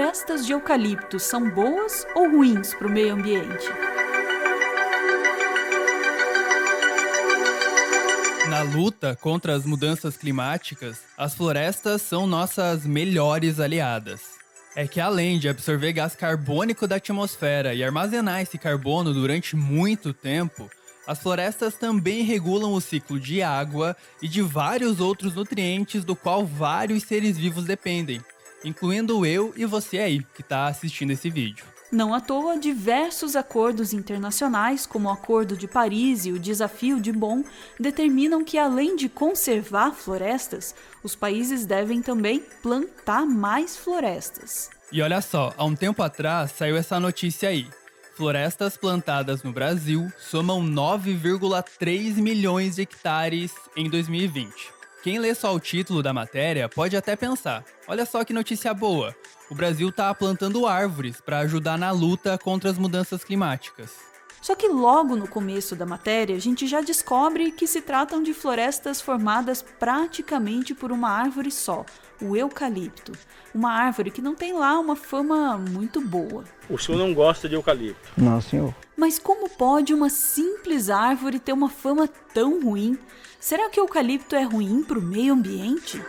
florestas de eucalipto são boas ou ruins para o meio ambiente? Na luta contra as mudanças climáticas, as florestas são nossas melhores aliadas. É que além de absorver gás carbônico da atmosfera e armazenar esse carbono durante muito tempo, as florestas também regulam o ciclo de água e de vários outros nutrientes do qual vários seres vivos dependem, incluindo eu e você aí, que está assistindo esse vídeo. Não à toa, diversos acordos internacionais, como o Acordo de Paris e o Desafio de Bonn, determinam que, além de conservar florestas, os países devem também plantar mais florestas. E olha só, há um tempo atrás saiu essa notícia aí. Florestas plantadas no Brasil somam 9,3 milhões de hectares em 2020. Quem lê só o título da matéria pode até pensar, olha só que notícia boa, o Brasil está plantando árvores para ajudar na luta contra as mudanças climáticas. Só que logo no começo da matéria, a gente já descobre que se tratam de florestas formadas praticamente por uma árvore só, o eucalipto. Uma árvore que não tem lá uma fama muito boa. O senhor não gosta de eucalipto? Não, senhor. Mas como pode uma simples árvore ter uma fama tão ruim? Será que o eucalipto é ruim para o meio ambiente?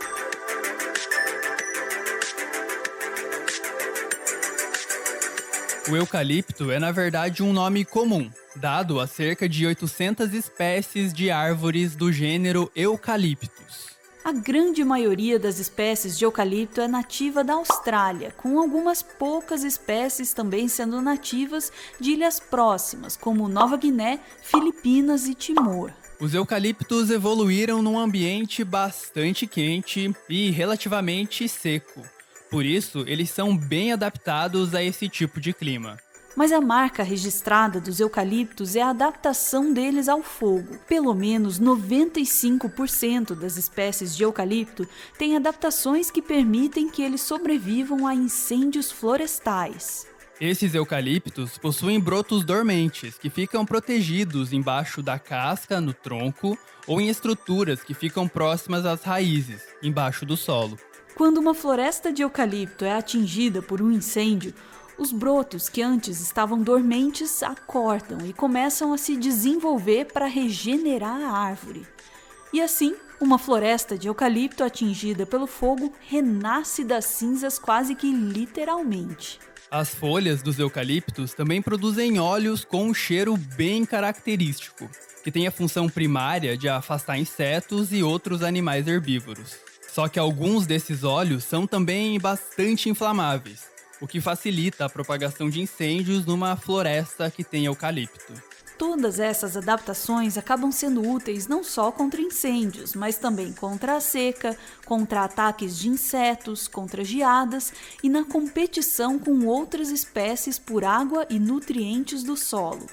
O eucalipto é, na verdade, um nome comum, dado a cerca de 800 espécies de árvores do gênero Eucalyptus. A grande maioria das espécies de eucalipto é nativa da Austrália, com algumas poucas espécies também sendo nativas de ilhas próximas, como Nova Guiné, Filipinas e Timor. Os eucaliptos evoluíram num ambiente bastante quente e relativamente seco. Por isso, eles são bem adaptados a esse tipo de clima. Mas a marca registrada dos eucaliptos é a adaptação deles ao fogo. Pelo menos 95% das espécies de eucalipto têm adaptações que permitem que eles sobrevivam a incêndios florestais. Esses eucaliptos possuem brotos dormentes, que ficam protegidos embaixo da casca, no tronco, ou em estruturas que ficam próximas às raízes, embaixo do solo. Quando uma floresta de eucalipto é atingida por um incêndio, os brotos que antes estavam dormentes acordam e começam a se desenvolver para regenerar a árvore. E assim, uma floresta de eucalipto atingida pelo fogo renasce das cinzas quase que literalmente. As folhas dos eucaliptos também produzem óleos com um cheiro bem característico, que tem a função primária de afastar insetos e outros animais herbívoros. Só que alguns desses óleos são também bastante inflamáveis, o que facilita a propagação de incêndios numa floresta que tem eucalipto. Todas essas adaptações acabam sendo úteis não só contra incêndios, mas também contra a seca, contra ataques de insetos, contra geadas e na competição com outras espécies por água e nutrientes do solo.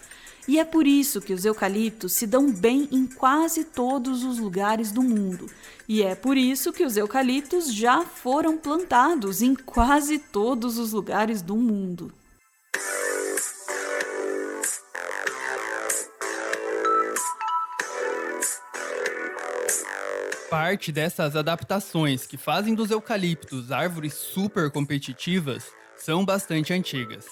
E é por isso que os eucaliptos se dão bem em quase todos os lugares do mundo. E é por isso que os eucaliptos já foram plantados em quase todos os lugares do mundo. Parte dessas adaptações que fazem dos eucaliptos árvores super competitivas são bastante antigas.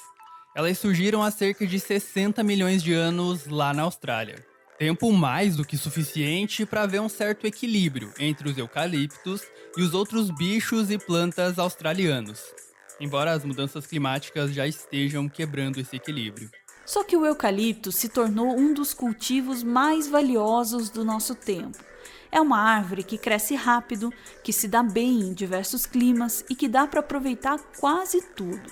Elas surgiram há cerca de 60 milhões de anos lá na Austrália. Tempo mais do que suficiente para haver um certo equilíbrio entre os eucaliptos e os outros bichos e plantas australianos, embora as mudanças climáticas já estejam quebrando esse equilíbrio. Só que o eucalipto se tornou um dos cultivos mais valiosos do nosso tempo. É uma árvore que cresce rápido, que se dá bem em diversos climas e que dá para aproveitar quase tudo.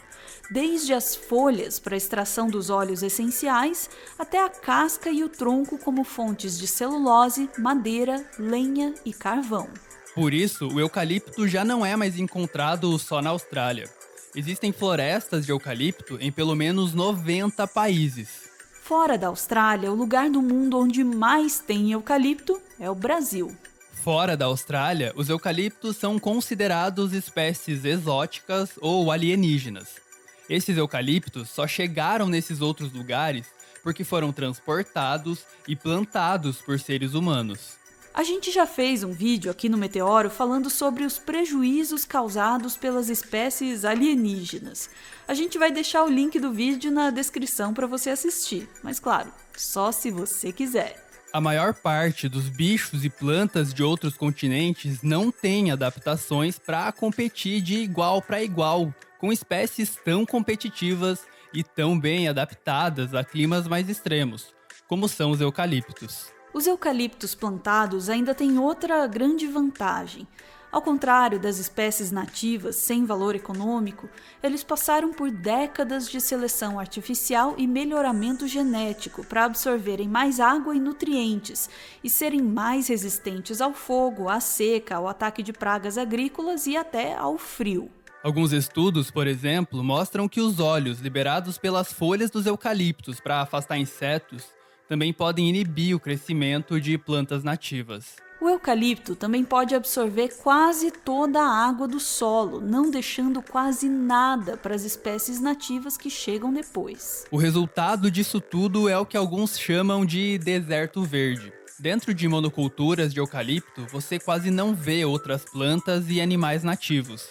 Desde as folhas para a extração dos óleos essenciais, até a casca e o tronco como fontes de celulose, madeira, lenha e carvão. Por isso, o eucalipto já não é mais encontrado só na Austrália. Existem florestas de eucalipto em pelo menos 90 países. Fora da Austrália, o lugar do mundo onde mais tem eucalipto é o Brasil. Fora da Austrália, os eucaliptos são considerados espécies exóticas ou alienígenas. Esses eucaliptos só chegaram nesses outros lugares porque foram transportados e plantados por seres humanos. A gente já fez um vídeo aqui no Meteoro falando sobre os prejuízos causados pelas espécies alienígenas. A gente vai deixar o link do vídeo na descrição para você assistir, mas claro, só se você quiser. A maior parte dos bichos e plantas de outros continentes não tem adaptações para competir de igual para igual com espécies tão competitivas e tão bem adaptadas a climas mais extremos, como são os eucaliptos. Os eucaliptos plantados ainda têm outra grande vantagem. Ao contrário das espécies nativas sem valor econômico, eles passaram por décadas de seleção artificial e melhoramento genético para absorverem mais água e nutrientes e serem mais resistentes ao fogo, à seca, ao ataque de pragas agrícolas e até ao frio. Alguns estudos, por exemplo, mostram que os óleos liberados pelas folhas dos eucaliptos para afastar insetos também podem inibir o crescimento de plantas nativas. O eucalipto também pode absorver quase toda a água do solo, não deixando quase nada para as espécies nativas que chegam depois. O resultado disso tudo é o que alguns chamam de deserto verde. Dentro de monoculturas de eucalipto, você quase não vê outras plantas e animais nativos.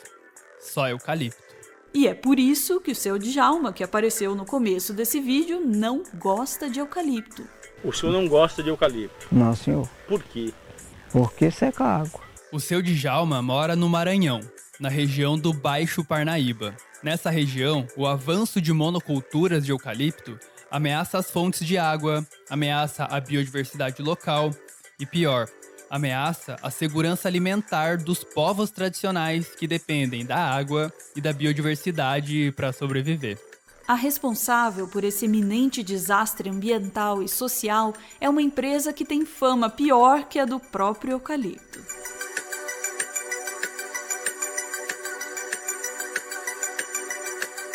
Só eucalipto. E é por isso que o seu Djalma, que apareceu no começo desse vídeo, não gosta de eucalipto. O senhor não gosta de eucalipto? Não, senhor. Por quê? Porque seca a água. O seu Djalma mora no Maranhão, na região do Baixo Parnaíba. Nessa região, o avanço de monoculturas de eucalipto ameaça as fontes de água, ameaça a biodiversidade local e, pior, ameaça a segurança alimentar dos povos tradicionais que dependem da água e da biodiversidade para sobreviver. A responsável por esse iminente desastre ambiental e social é uma empresa que tem fama pior que a do próprio eucalipto.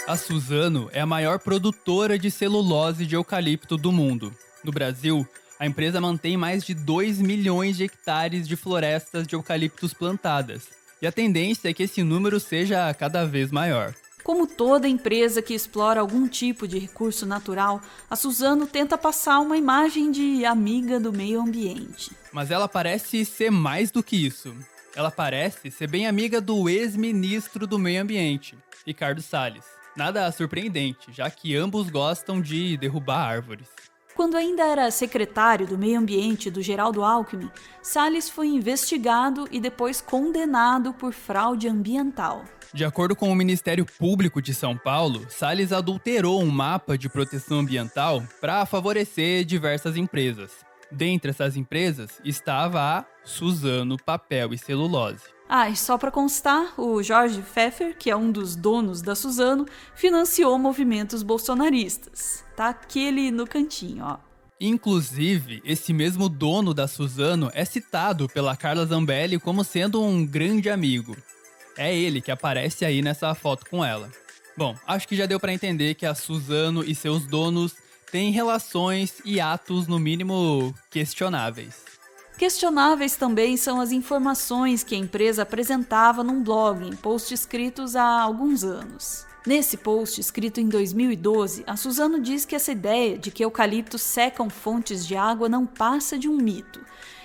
A Suzano é a maior produtora de celulose de eucalipto do mundo. No Brasil, a empresa mantém mais de 2 milhões de hectares de florestas de eucaliptos plantadas. E a tendência é que esse número seja cada vez maior. Como toda empresa que explora algum tipo de recurso natural, a Suzano tenta passar uma imagem de amiga do meio ambiente. Mas ela parece ser mais do que isso. Ela parece ser bem amiga do ex-ministro do Meio Ambiente, Ricardo Salles. Nada surpreendente, já que ambos gostam de derrubar árvores. Quando ainda era secretário do Meio Ambiente do Geraldo Alckmin, Salles foi investigado e depois condenado por fraude ambiental. De acordo com o Ministério Público de São Paulo, Salles adulterou um mapa de proteção ambiental para favorecer diversas empresas. Dentre essas empresas estava a Suzano Papel e Celulose. E só para constar, o Jorge Pfeffer, que é um dos donos da Suzano, financiou movimentos bolsonaristas. Tá aquele no cantinho, ó. Inclusive, esse mesmo dono da Suzano é citado pela Carla Zambelli como sendo um grande amigo. É ele que aparece aí nessa foto com ela. Bom, acho que já deu para entender que a Suzano e seus donos têm relações e atos, no mínimo, questionáveis. Questionáveis também são as informações que a empresa apresentava num blog, em posts escritos há alguns anos. Nesse post, escrito em 2012, a Suzano diz que essa ideia de que eucaliptos secam fontes de água não passa de um mito.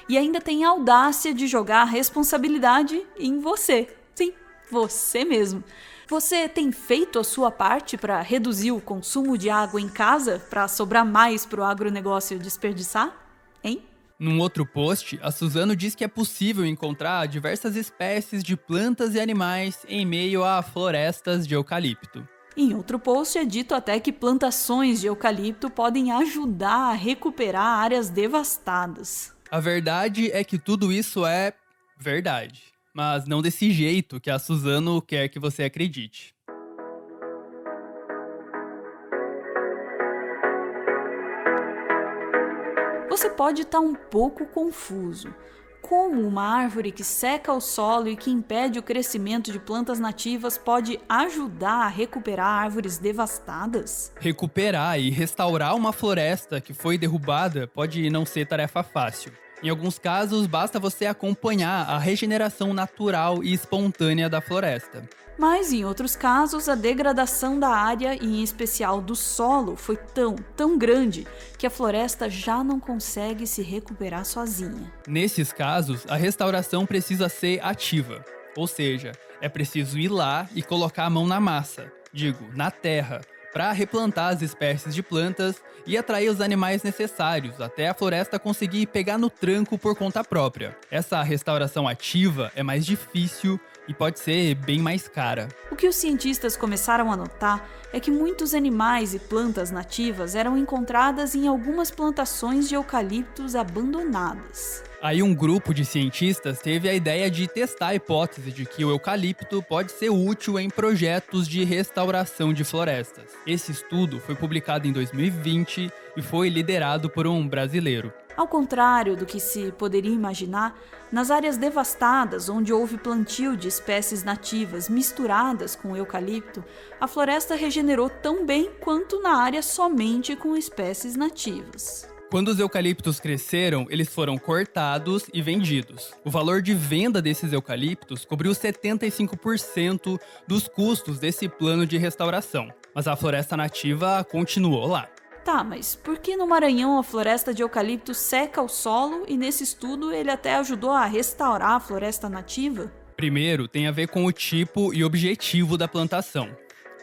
E ainda tem a audácia de jogar a responsabilidade em você. Sim, você mesmo. Você tem feito a sua parte para reduzir o consumo de água em casa, para sobrar mais para o agronegócio desperdiçar? Hein? Num outro post, a Suzano diz que é possível encontrar diversas espécies de plantas e animais em meio a florestas de eucalipto. Em outro post é dito até que plantações de eucalipto podem ajudar a recuperar áreas devastadas. A verdade é que tudo isso é verdade, mas não desse jeito que a Suzano quer que você acredite. Você pode estar um pouco confuso. Como uma árvore que seca o solo e que impede o crescimento de plantas nativas pode ajudar a recuperar árvores devastadas? Recuperar e restaurar uma floresta que foi derrubada pode não ser tarefa fácil. Em alguns casos, basta você acompanhar a regeneração natural e espontânea da floresta. Mas, em outros casos, a degradação da área, e em especial do solo, foi tão grande que a floresta já não consegue se recuperar sozinha. Nesses casos, a restauração precisa ser ativa, ou seja, é preciso ir lá e colocar a mão na massa, na terra, para replantar as espécies de plantas e atrair os animais necessários até a floresta conseguir pegar no tranco por conta própria. Essa restauração ativa é mais difícil e pode ser bem mais cara. O que os cientistas começaram a notar é que muitos animais e plantas nativas eram encontradas em algumas plantações de eucaliptos abandonadas. Aí um grupo de cientistas teve a ideia de testar a hipótese de que o eucalipto pode ser útil em projetos de restauração de florestas. Esse estudo foi publicado em 2020 e foi liderado por um brasileiro. Ao contrário do que se poderia imaginar, nas áreas devastadas onde houve plantio de espécies nativas misturadas com o eucalipto, a floresta regenerou tão bem quanto na área somente com espécies nativas. Quando os eucaliptos cresceram, eles foram cortados e vendidos. O valor de venda desses eucaliptos cobriu 75% dos custos desse plano de restauração. Mas a floresta nativa continuou lá. Tá, mas por que no Maranhão a floresta de eucalipto seca o solo e nesse estudo ele até ajudou a restaurar a floresta nativa? Primeiro, tem a ver com o tipo e objetivo da plantação.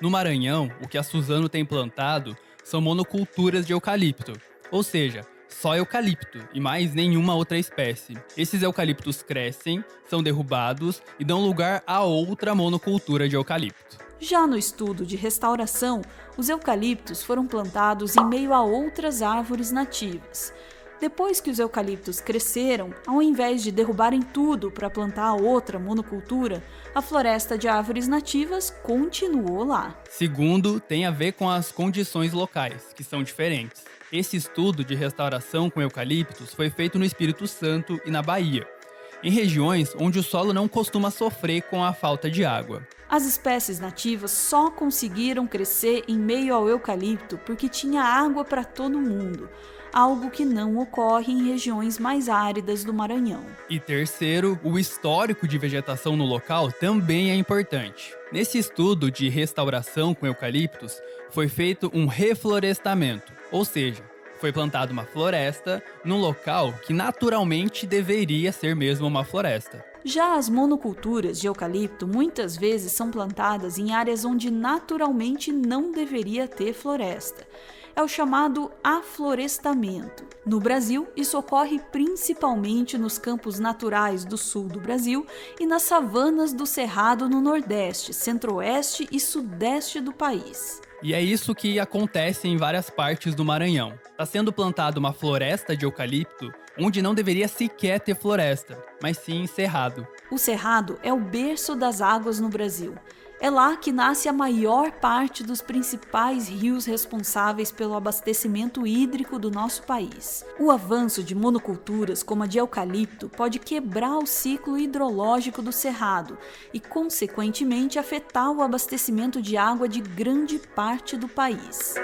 No Maranhão, o que a Suzano tem plantado são monoculturas de eucalipto. Ou seja, só eucalipto e mais nenhuma outra espécie. Esses eucaliptos crescem, são derrubados e dão lugar a outra monocultura de eucalipto. Já no estudo de restauração, os eucaliptos foram plantados em meio a outras árvores nativas. Depois que os eucaliptos cresceram, ao invés de derrubarem tudo para plantar outra monocultura, a floresta de árvores nativas continuou lá. Segundo, tem a ver com as condições locais, que são diferentes. Esse estudo de restauração com eucaliptos foi feito no Espírito Santo e na Bahia, em regiões onde o solo não costuma sofrer com a falta de água. As espécies nativas só conseguiram crescer em meio ao eucalipto porque tinha água para todo mundo, algo que não ocorre em regiões mais áridas do Maranhão. E terceiro, o histórico de vegetação no local também é importante. Nesse estudo de restauração com eucaliptos, foi feito um reflorestamento, ou seja, foi plantada uma floresta num local que naturalmente deveria ser mesmo uma floresta. Já as monoculturas de eucalipto muitas vezes são plantadas em áreas onde naturalmente não deveria ter floresta. É o chamado aflorestamento. No Brasil, isso ocorre principalmente nos campos naturais do sul do Brasil e nas savanas do Cerrado no Nordeste, Centro-Oeste e Sudeste do país. E é isso que acontece em várias partes do Maranhão. Está sendo plantada uma floresta de eucalipto onde não deveria sequer ter floresta, mas sim cerrado. O Cerrado é o berço das águas no Brasil. É lá que nasce a maior parte dos principais rios responsáveis pelo abastecimento hídrico do nosso país. O avanço de monoculturas como a de eucalipto pode quebrar o ciclo hidrológico do Cerrado e, consequentemente, afetar o abastecimento de água de grande parte do país.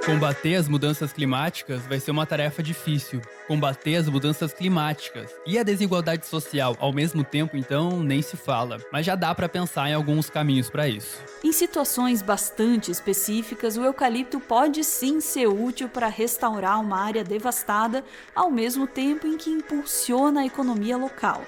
Combater as mudanças climáticas vai ser uma tarefa difícil. Combater as mudanças climáticas e a desigualdade social ao mesmo tempo, então, nem se fala. Mas já dá para pensar em alguns caminhos para isso. Em situações bastante específicas, o eucalipto pode sim ser útil para restaurar uma área devastada, ao mesmo tempo em que impulsiona a economia local.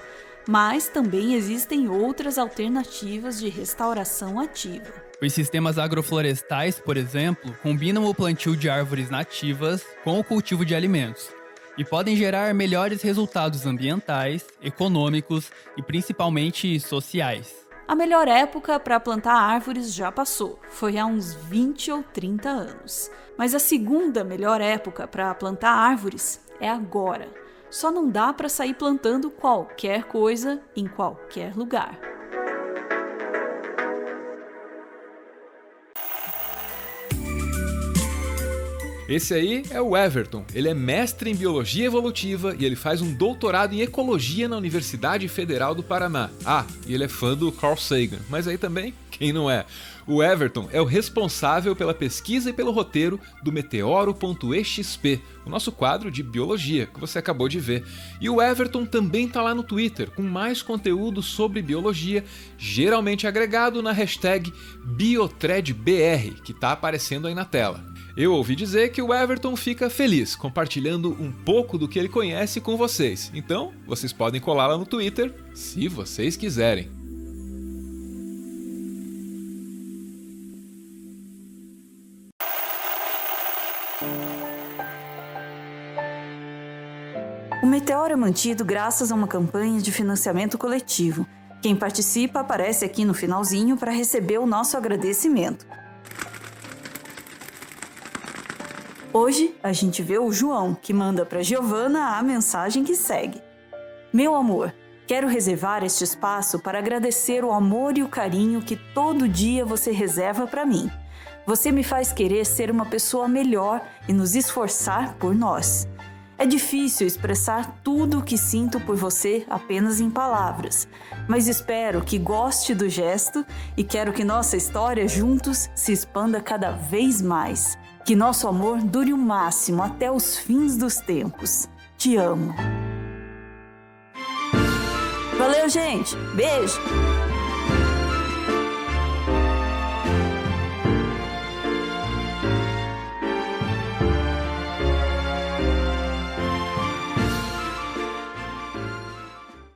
Mas também existem outras alternativas de restauração ativa. Os sistemas agroflorestais, por exemplo, combinam o plantio de árvores nativas com o cultivo de alimentos e podem gerar melhores resultados ambientais, econômicos e principalmente sociais. A melhor época para plantar árvores já passou, foi há uns 20 ou 30 anos. Mas a segunda melhor época para plantar árvores é agora. Só não dá para sair plantando qualquer coisa em qualquer lugar. Esse aí é o Everton. Ele é mestre em Biologia Evolutiva e ele faz um doutorado em Ecologia na Universidade Federal do Paraná. E ele é fã do Carl Sagan, mas aí também, quem não é? O Everton é o responsável pela pesquisa e pelo roteiro do Meteoro.exp, o nosso quadro de biologia que você acabou de ver. E o Everton também tá lá no Twitter com mais conteúdo sobre biologia, geralmente agregado na hashtag BiothreadBR, que tá aparecendo aí na tela. Eu ouvi dizer que o Everton fica feliz compartilhando um pouco do que ele conhece com vocês. Então, vocês podem colar lá no Twitter, se vocês quiserem. O Meteoro é mantido graças a uma campanha de financiamento coletivo. Quem participa aparece aqui no finalzinho para receber o nosso agradecimento. Hoje, a gente vê o João, que manda para Giovana a mensagem que segue. Meu amor, quero reservar este espaço para agradecer o amor e o carinho que todo dia você reserva para mim. Você me faz querer ser uma pessoa melhor e nos esforçar por nós. É difícil expressar tudo o que sinto por você apenas em palavras, mas espero que goste do gesto e quero que nossa história juntos se expanda cada vez mais. Que nosso amor dure o máximo até os fins dos tempos. Te amo. Valeu, gente. Beijo.